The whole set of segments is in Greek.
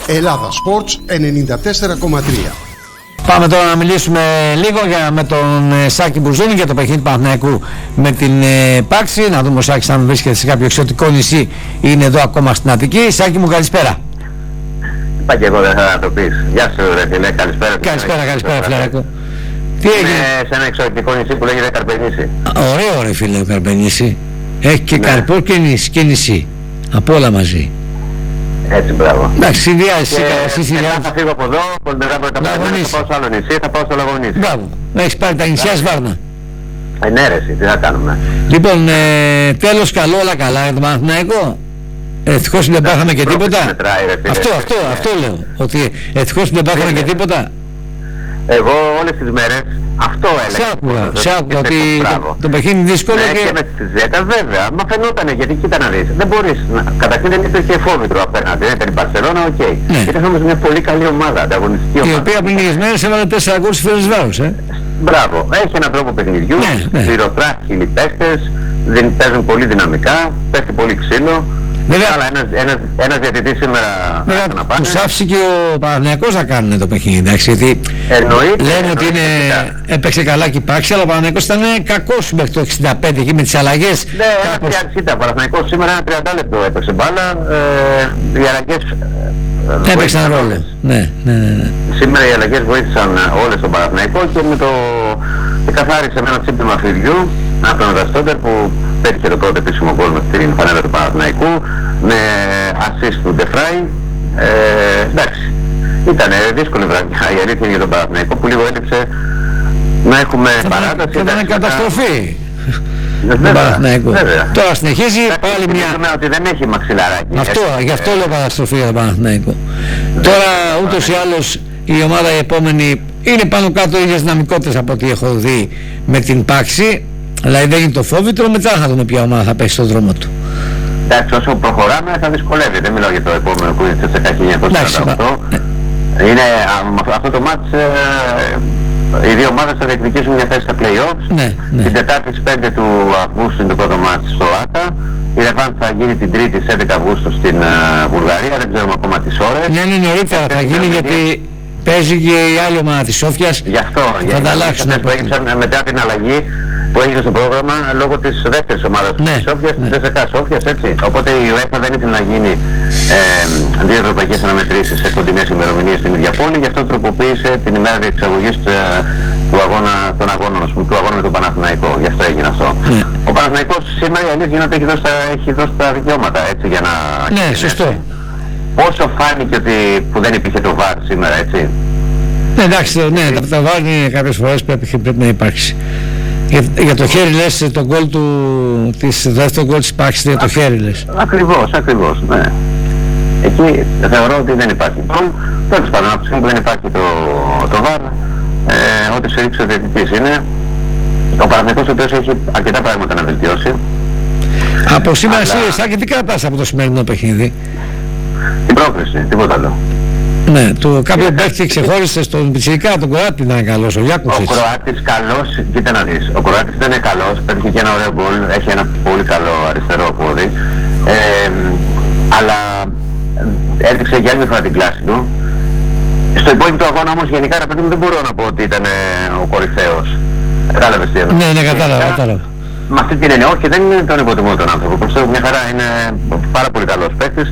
Ελλάδα Sports 94,3. Πάμε τώρα να μιλήσουμε λίγο με τον Σάκη Μπουζούνη για το παιχνίδι του Παναθηναϊκού με την Πάξη. Να δούμε ο Σάκης αν βρίσκεται σε κάποιο εξωτικό νησί, είναι εδώ ακόμα στην Αττική. Σάκη μου, καλησπέρα. Είπα και εγώ, δεν θα το πεις. Γεια σου ρε φίλε, καλησπέρα. Καλησπέρα φιλαράκο. Τι έγινε? Σε ένα εξωτικό νησί που λέγεται Καρπενήσι. Ωραίο ρε φίλε ο Καρπενήσι. Έχει και καρπό και νησί. Από όλα μαζί. Έτσι, μπράβο. Εντάξει, συνδυάζεις εσύ. Μετά θα φύγω από εδώ, μετά θα πάω σε άλλο νησί, θα πάω στο Λαγονήσι. Μπράβο, έχεις πάρει τα νησιά Σβάρνα. Ναι ρε εσύ, τι θα κάνουμε. Λοιπόν, τέλος καλό, όλα καλά για τον Παναθηναϊκό. Ευτυχώς δεν πάθαμε και τίποτα. Αυτό λέω, ότι ευτυχώς δεν πάθαμε και τίποτα. Εγώ όλες τις μέρες αυτό έλεγα. Σ' άκουγα ότι το παιχνίδι είναι δύσκολο και με τη Ζέτα βέβαια, μα φαινότανε, γιατί κοίτα να δεις, δεν μπορείς, καταρχήν δεν υπήρχε φόβητρο απέναντι, ήταν η Μπαρσελόνα, οκ. Ήταν όμως μια πολύ καλή ομάδα, ανταγωνιστική ομάδα. Η οποία πριν λίγες μέρες έβαλε 4 γκολ στις Φερεντσβάρος, Μπράβο, έχει έναν τρόπο παιχνιδιού, πυροτράχυλοι παίχτες, παίζουν πολύ δυναμικά, πέφτει πολύ ξύλο. Αλλά ένας διαιτητής σήμερα να πάνε. Τους άφησε και ο Παναθηναϊκός να κάνουν το παιχνίδι, εντάξει, γιατί λένε ότι έπαιξε καλά και υπάρξει, αλλά ο Παναθηναϊκός ήταν κακός μέχρι το 65 εκεί με τις αλλαγές. Ναι, ο Παναθηναϊκός σήμερα ένα 30 λεπτό έπαιξε μπάλα, οι αλλαγές έπαιξαν ρόλο. Ναι. Σήμερα οι αλλαγές βοήθησαν όλες τον Παναθηναϊκό και καθάρισε με ένα τσίπημα φιδιού από τον Ραστόντερ που πέτυχε το πρώτο επίσημο γκολ με την φανέλα του Παναθηναϊκού με assist του Ντεφράι. Εντάξει, ήταν δύσκολη βραδιά η αλήθεια για τον Παναθηναϊκό που λίγο έλειψε να έχουμε παράταση. Θα ήταν καταστροφή. Βέβαια. Τώρα συνεχίζει πάλι μια... ότι δεν έχει μαξιλαράκι. Γι' αυτό λέω καταστροφή για τον Παναθηναϊκό. Τώρα ούτως ή άλλως η ομάδα η επόμενη είναι πάνω κάτω ίδιες δυναμικότητες από ό,τι έχω δει με την Πάξη. Δηλαδή δεν είναι το φόβητρο, μετά θα δούμε ποια ομάδα θα πέσει στον δρόμο του. Εντάξει, όσο προχωράμε θα δυσκολεύει. Δεν μιλάω για το επόμενο που είναι στο 1948. Είναι αυτό το μάτς, οι δύο ομάδες θα διεκδικήσουν μια θέση στα play-offs. Την Τετάρτη στις 5 του Αυγούστου είναι το πρώτο μάτς στο ΆΚΑ. Η Ρεβάν θα γίνει την Τρίτη στις 11 Αυγούστου στην Βουλγαρία, δεν ξέρουμε ακόμα τις ώρες. Ναι, νωρίτερα θα γίνει γιατί παίζει και η άλλη ομάδα της Σόφιας. Γι' αυτό, θα τα αλλάξουν. Μετά την αλλαγή που έγινε στο πρόγραμμα λόγω της δεύτερης ομάδας της Σόφιας, της ΔΣΚ Σόφιας, έτσι. Οπότε η UEFA δεν ήθελε να γίνει δύο ευρωπαϊκές αναμετρήσεις σε κοντινές ημερομηνίες στην ίδια πόλη, γι' αυτό τροποποίησε την ημέρα διεξαγωγής των αγώνων με τον Παναθηναϊκό. Γι' αυτό έγινε αυτό. Ο Παναθηναϊκός σήμερα η αλήθεια είναι ότι έχει δώσει τα δικαιώματα, έτσι, για να... Ναι, σωστό. Πόσο φάνηκε ότι που δεν υπήρχε το VAR σήμερα, έτσι. Εντάξει, τα VAR είναι κάποιες φορές πρέπει να υπάρξει. Για το χέρι λες, το γκολ της δεύτερο γκολ της Πάξης για το χέρι λες. Ακριβώς, ναι. Εκεί θεωρώ ότι δεν υπάρχει γκολ. Τέλος πάντων, από τη στιγμή που δεν υπάρχει το VAR, ό,τι σου ρίξει ο διαιτητής είναι. Ο Παναθηναϊκός ο οποίος έχει αρκετά πράγματα να βελτιώσει. Από σήμερα Σάκη, τι κρατάς από το σημερινό παιχνίδι? Την πρόκριση, τίποτα άλλο. Ναι, κάποιον παίχτη ξεχώρισε στον πιτσιρικά, τον Κροάτη ήταν καλός, ο Γιάκουτσιτς. Ο Κροάτης καλός, κοίτα να δεις, ο Κροάτης δεν είναι καλός, πέτυχε και ένα ωραίο γκολ, έχει ένα πολύ καλό αριστερό πόδι, αλλά έδειξε για άλλη φορά την κλάση του. Στο υπόλοιπο του αγώνα όμως γενικά ρε παιδί μου δεν μπορώ να πω ότι ήταν ο κορυφαίος. Κατάλαβες τι εννοώ? Ναι, κατάλαβα. Με αυτή την έννοια, όχι, δεν είναι τον υποτιμώ τον άνθρωπο. Πιστεύω μια χαρά, είναι πάρα πολύ καλός παίκτης.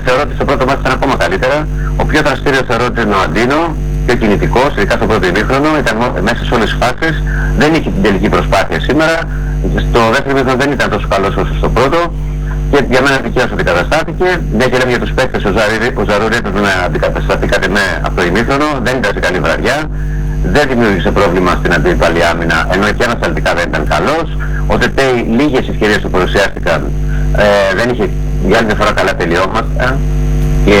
Θεωρώ ότι στο πρώτο μάτι ήταν ακόμα καλύτερα. Ο πιο δραστήριος θεωρώ ότι είναι ο Αντίνο, πιο κινητικός, ειδικά στο πρώτο ημίχρονο, ήταν μέσα σε όλες τις φάσεις. Δεν είχε την τελική προσπάθεια σήμερα. Στο δεύτερο ημίχρονο δεν ήταν τόσο καλός όσο στο πρώτο. Και για μένα δικαίως αντικαταστάθηκε. Μια και λέμε για τους παίκτες, ο Ζαρούρη έπρεπε να αντικατασταθεί κάτι από το ημίχρονο. Δεν ήταν σε καλή βραδιά. Δεν δημιούργησε πρόβλημα στην αντίπαλη άμυνα, ενώ και ανασταλτικά δεν ήταν καλός. Ο Τετέι λίγες ευκαιρίες του παρουσιάστηκαν, δεν είχε για άλλη μια φορά καλά τελειώματα. Και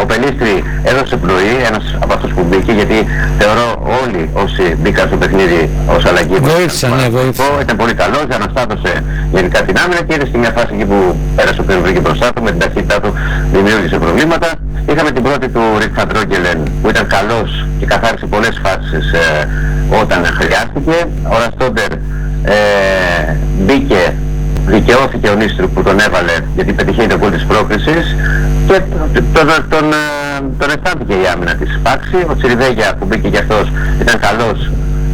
ο Πελίστρη έδωσε πνοή, ένας από αυτούς που μπήκε, γιατί θεωρώ όλοι όσοι μπήκαν στο παιχνίδι ως αλλαγή βοήθησαν. Ήταν πολύ καλός, αναστάτωσε γενικά την άμυνα και είδε στη μια φάση εκεί που πέρασε ο Πυροβρίκη μπροστά του, με την ταχύτητά του δημιούργησε προβλήματα. Είχαμε την πρώτη του Ρικ Φαντρόγκελεν που ήταν καλός και καθάρισε πολλές φάσεις όταν χρειάστηκε. Ο Ραστόντερ μπήκε, δικαιώθηκε ο Νίστρου που τον έβαλε γιατί πετυχαίνει το γκολ της πρόκρισης και τον τον αισθάνθηκε η άμυνα της Πάξη. Ο Τσιριδέγια που μπήκε και αυτός ήταν καλός,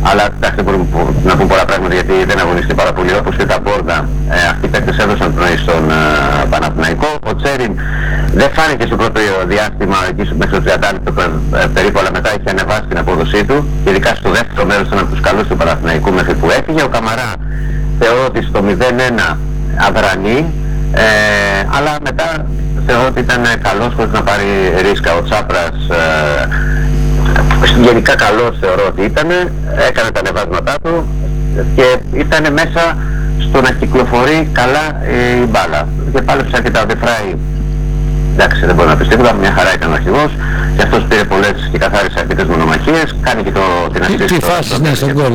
αλλά εντάξει δεν μπορούμε να πούμε πολλά πράγματα γιατί δεν αγωνιστεί πάρα πολύ, όπως και τα Μπόρντα. Αυτοί οι παίκτες έδωσαν πνοή στον Παναθηναϊκό. Ο Τσέριν δεν φάνηκε στο πρώτο διάστημα, εκεί μέχρι το 30 λεπτό περίπου, αλλά μετά είχε ανεβάσει την απόδοσή του. Και ειδικά στο δεύτερο μέρος ήταν από τους καλούς του Παναθηναϊκού μέχρι που έφυγε. Ο Καμαρά θεωρώ ότι στο 0-1 αδρανεί, αλλά μετά θεωρώ ότι ήταν καλός χωρίς να πάρει ρίσκα. Ο Τσάπρας γενικά καλός θεωρώ ότι ήταν, έκανε τα ανεβάσματά του και ήταν μέσα στο να κυκλοφορεί καλά η μπάλα. Και πάλεψε αρκετά ο Ντεφράι. Εντάξει, δεν μπορεί να πει τίποτα, μια χαρά ήταν ο αρχηγός και αυτός πήρε πολλές και καθάρισε αρκετές μονομαχίες, κάνει και την assist. Τι φάσεις, ναι, στον γκολ,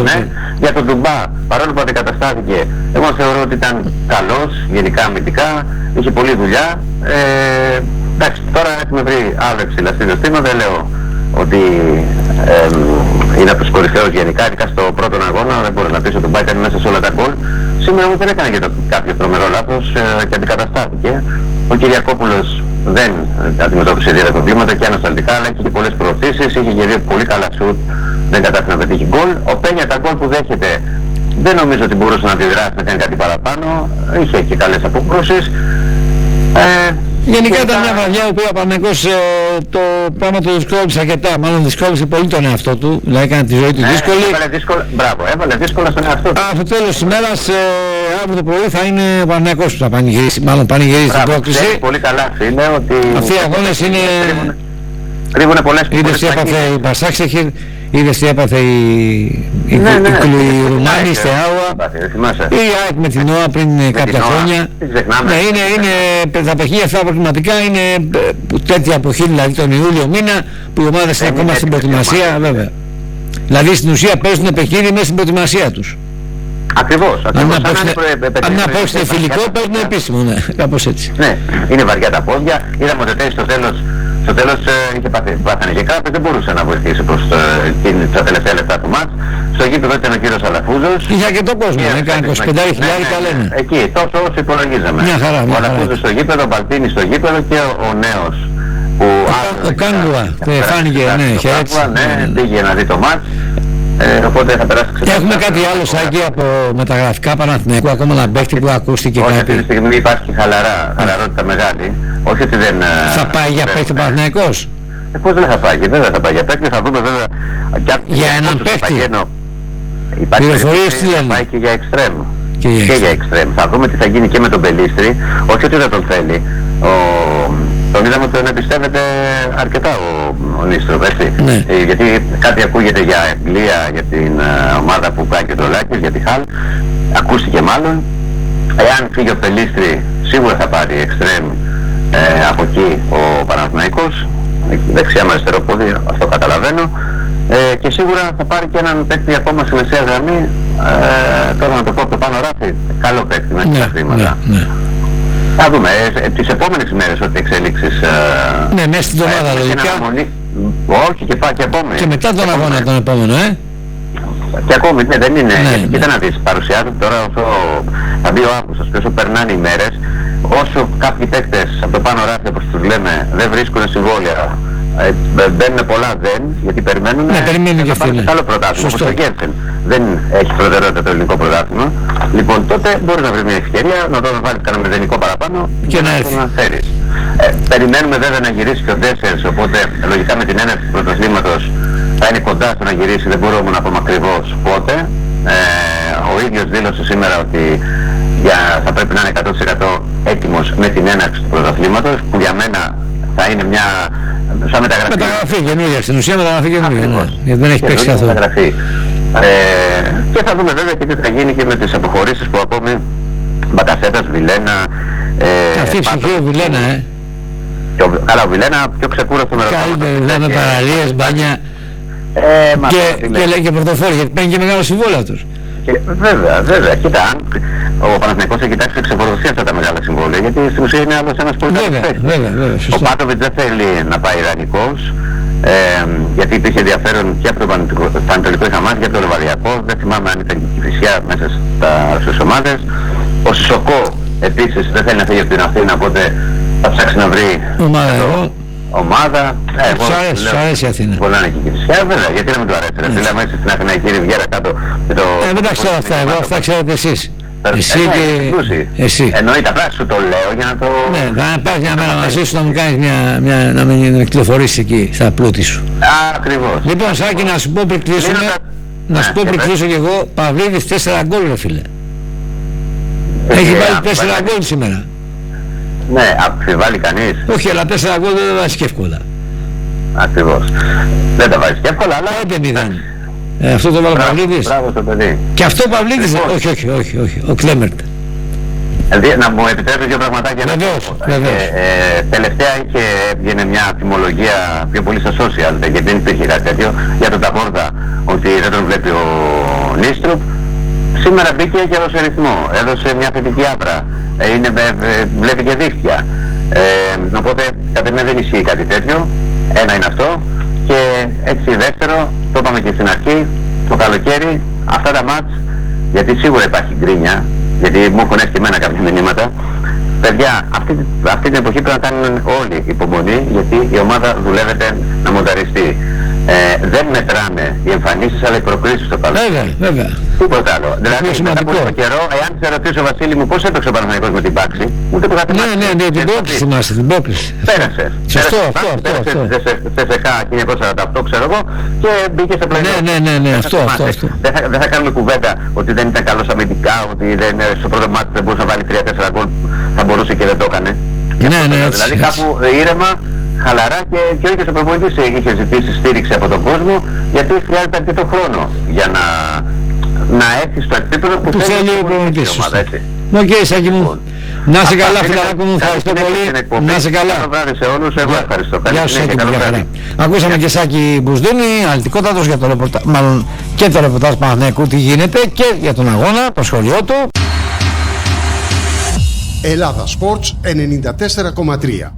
ναι. Για τον Ντουμπά, παρόλο που αντικαταστάθηκε, εγώ θεωρώ ότι ήταν καλός, γενικά αμυντικά, είχε πολλή δουλειά. Εντάξει, τώρα έχουμε βρει άλλο εξηλαστήριο στήμα, δεν λέω ότι είναι από τους κορυφαίους γενικά, ειδικά στο πρώτο αγώνα, δεν μπορεί να πεις ότι ο Ντουμπά ήταν μέσα σε όλα τα γκολ. Σήμερα όμως δεν έκανε και κάποιο τρομερό λάθος και αντικαταστάθηκε. Ο Κυριακόπουλος δεν αντιμετώπισε ιδιαίτερα προβλήματα και ανασταλτικά, αλλά είχε και πολλές προωθήσεις, είχε και δύο πολύ καλά σουτ, δεν κατάφερε να πετύχει γκολ. Ο Πένια τα γκολ που δέχεται δεν νομίζω ότι μπορούσε να αντιδράσει, να κάνει κάτι παραπάνω, είχε και καλές αποκρούσεις. Γενικά ήταν μια βραδιά που ο Παναθηναϊκός το πράγμα το δυσκόλυψε αρκετά, μάλλον δυσκόλυψε πολύ τον εαυτό του, δηλαδή έκανε τη ζωή του δύσκολη. Έβαλε δύσκολα στον εαυτό του. Από το τέλος της ημέρας, αύριο το πρωί θα είναι ο Παναθηναϊκός που θα πανηγυρίσει, μάλλον πανηγυρίσει την πρόκληση. Πολύ καλά είναι ότι αυτοί οι αγώνες είναι... Κρύβουνε πολλές είδες τι έπαθε η Μπαρσάξεχη, είδες τι έπαθε η Ρουμάνη, η Στεάουα, η ΑΕΚ με την ΟΑ πριν κάποια χρόνια. Ναι, τα παιχνίδια αυτά προβληματικά είναι τέτοια εποχή, δηλαδή τον Ιούλιο μήνα, που οι ομάδες είναι ακόμα στην προετοιμασία, βέβαια. Δηλαδή στην ουσία παίζουν παιχνίδι μέσα στην προετοιμασία τους. Ακριβώς. Αν να παίξουν φιλικό, παίζουν επίσημο, ναι, κάπως έτσι. Ναι, είναι βαριά τα πόδια, είδαμε ότι στο τέλος είχε πάθανε και κράπες, δεν μπορούσε να βοηθήσει προς τα τελευταία λεπτά του μάτς. Στο γήπεδο ήταν ο κύριος Αλαφούζος. Είχε αρκετό κόσμο, έκανε 25.000 λένε. Εκεί, τόσο όσο υπολογίζαμε. Μια χαρά. Ο Αλαφούζος στο γήπεδο, ο Μπαλτίνης στο γήπεδο και ο νέος που... Ο Κάγκουα, φάνηκε, ναι, είχε έτσι. Ναι, πήγε να δει το μάτς. Οπότε θα περάσει ξεχωριστά. Έχουμε κάτι άλλο Σάκη από μεταγραφικά Παναθηναϊκού, ακόμα ένα παίχτη που ακούστηκε κάτι? Όχι, κάτι. αυτή τη στιγμή υπάρχει χαλαρότητα μεγάλη. Όχι ότι δεν... Θα πάει για παίχτη Παναθηναϊκός? Πώς δεν θα πάει, βέβαια θα πάει για παίχτη, θα δούμε βέβαια... Για έναν παίχτη. Υπάρχει πληροφορίες τι λένε? Θα πάει και για εξτρέμ. Και για εξτρέμ. Θα δούμε τι θα γίνει και με τον Πελίστρη. Όχι ότι δεν τον θέλει. Τον είδαμε ότι τον εμπιστεύεται αρκετά ο Νίστροφ, έτσι. Ναι. Γιατί κάτι ακούγεται για Αγγλία, για την ομάδα που κάνει και το Λάκης, για τη Χαλ. Ακούστηκε μάλλον. Εάν φύγει ο Πελίστρη, σίγουρα θα πάρει εξτρέμ από εκεί ο Παναθηναϊκός. Δεξιά με αριστερό πόδι, αυτό καταλαβαίνω. Και σίγουρα θα πάρει και έναν παίκτη ακόμα στη μεσαία γραμμή. Τώρα να το πω από το πάνω ράφι. Καλό παίκτη με τα χρήματα. Θα δούμε, τις επόμενες ημέρες ότι εξέλιξεις... Ναι, μέσα στην εβδομάδα λογικά. Όχι, και επόμενη. Και μετά τον αγώνα τον επόμενο, Και ακόμη, ναι, δεν είναι. Κοίτα να δεις, παρουσιάζεται τώρα όσο θα μπει ο Αύγουστος και όσο περνάνε οι μέρες, όσο κάποιοι παίκτες από το πάνω ράφι, όπως τους λέμε, δεν βρίσκουν συμβόλαια, μπαίνουν πολλά γιατί περιμένουν. Ναι, περιμένουν και αυτοί. Άλλο πρωτάθλημα, όπως το Γκέρσεν. Δεν έχει προτεραιότητα το ελληνικό πρωτάθλημα. Λοιπόν, τότε μπορεί να βρει μια ευκαιρία να το βάλει κανένα μηδενικό παραπάνω και να έρθει. Περιμένουμε βέβαια να γυρίσει και ο Ντέσσερς, οπότε λογικά με την έναρξη του πρωταθλήματος θα είναι κοντά στο να γυρίσει, δεν μπορούμε να πούμε ακριβώς πότε. Ο ίδιος δήλωσε σήμερα ότι θα πρέπει να είναι 100% έτοιμος με την έναρξη του πρωταθλήματος, που για μένα θα είναι μια σαν μεταγραφή. Μεταγραφή καινούργια, στην ουσία μεταγραφή καινούργια, γιατί δεν έχει παίξει καθόλου. Και θα δούμε βέβαια και τι θα γίνει και με τις αποχωρήσεις που ακόμη Μπακασέτας, Βιλένα... Αυτή η ψυχή ο Βιλένα, Καλά, ο Βιλένα πιο ξεκούραστο με καλύτερα με παραλίες, μπάνια και λέει και πορτοφόλι, γιατί παίρνει και μεγάλο συμβόλαιο τους. Βέβαια, κοίτα, ο Παναθηναϊκός θα κοιτάξει να ξεφορτωθεί αυτά τα μεγάλα συμβόλαια, γιατί στην ουσία είναι άλλος ένας πολύ καλός παίκτης. Ο Πάτοβιτς δεν θέλει να πάει ιδανικός, γιατί υπήρχε ενδιαφέρον και από το Πανετολικό Χαμάς και από το Λεβαδιακό, δεν θυμάμαι αν ήταν και η Φυσιά μέσα στις ομάδες. Ο Σισοκό επίσης δεν θέλει να φύγει από την Αθήνα, οπότε θα ψάξει να βρει ομάδα. Σου αρέσει η Αθήνα. Πολλά είναι και η Κηφισιά, βέβαια, γιατί να μην του αρέσει. Δηλαδή, μέσα στην Αθηναϊκή Ριβιέρα κάτω. Δεν τα ξέρω αυτά, εγώ αυτά ξέρετε εσείς. Εσύ και εσύ. Εννοείται, απλά σου το λέω για να το... Ναι, θα πάρεις μια μέρα μαζί σου να μου κάνεις να με κυκλοφορήσεις εκεί στα πλούτη σου. Ακριβώς. Λοιπόν, Σάκη, να σου πω πριν κλείσουμε, να σου πω πριν κλείσω κι εγώ, Παυλίδης 4 γκολ, ρε φίλε. Έχει βάλει 4 γκολ σήμερα. Ναι, αμφιβάλλει κανείς. Όχι, αλλά 4 γκολ δεν τα βάζει και εύκολα. Ακριβώς. Δεν τα βάζει και εύκολα, αλλά... 5-0. Αυτό το βάλει ο Παυλίδης. Μπράβο στο παιδί. Και αυτό ο Παυλίδης, όχι, ο Κλέμερτ. Να μου επιτρέπει δύο πραγματάκια. Βεβαίως. Τελευταία έβγαινε μια θυμολογία πιο πολύ στα social, γιατί δεν υπήρχε κάτι τέτοιο, για τον Ταμόρδα, ότι δεν τον βλέπει ο Νίστρουπ. Σήμερα μπήκε και έδωσε ρυθμό, έδωσε μια θετική άβρα, βλέπει και δίχτυα. Οπότε κατά μένα δεν ισχύει κάτι τέτοιο, ένα είναι αυτό. Και έτσι δεύτερο, το είπαμε και στην αρχή, το καλοκαίρι, αυτά τα μάτς, γιατί σίγουρα υπάρχει γκρίνια, γιατί μου έχουν έρθει και εμένα κάποια μηνύματα. Παιδιά, αυτή την εποχή πρέπει να κάνουν όλοι υπομονή, γιατί η ομάδα δουλεύεται να μονταριστεί. Δεν μετράμε οι εμφανίσεις, αλλά οι προκρίσεις στο καλοκαίρι. Βέβαια. Τίποτα άλλο. Δηλαδή, μετά από λίγο καιρό, εάν σε ρωτήσω, Βασίλη μου, πώς έπαιξε ο Παναθηναϊκός με την Πάξη, ούτε που θα θυμάσαι. Ναι, την πρόκληση θυμάσαι, την πρόκληση. Πέρασε. Σωστό, αυτό. Σε ΣΕΚΑ 1948, ξέρω εγώ, και μπήκε σε πλέον. Ναι, αυτό. Δεν θα κάνουμε κουβέντα ότι δεν ήταν καλός αμυντικά, ότι στο πρώτο μάτι δεν μπορούσε να βάλει 3-4 γκολ, θα μπορούσε και δεν το έκανε. Ναι, δηλαδή κάπου ήρεμα, χαλαρά, και όχι και ο προπονητής είχε ζητήσει στήριξη από τον κόσμο, γιατί χρειάζεται αρκετό χρόνο για να έρθει στο επίπεδο που θέλει ο προπονητής. Σωστά. Οκ, Σάκη μου. Να είσαι καλά, φιλαράκο μου, ευχαριστώ πολύ. Να είσαι καλά. Καλό βράδυ σε όλους, εγώ ευχαριστώ. Γεια σου, Σάκη μου, για χαρά. Ακούσαμε και Σάκη Μπουσδούνη, αναλυτικότατος για το ρεπορτάζ, μάλλον και το ρεπορτάζ Παναθηναϊκού, τι γίνεται, και για τον αγώνα, το σχολείο του. Ελλάδα Sports 94,3.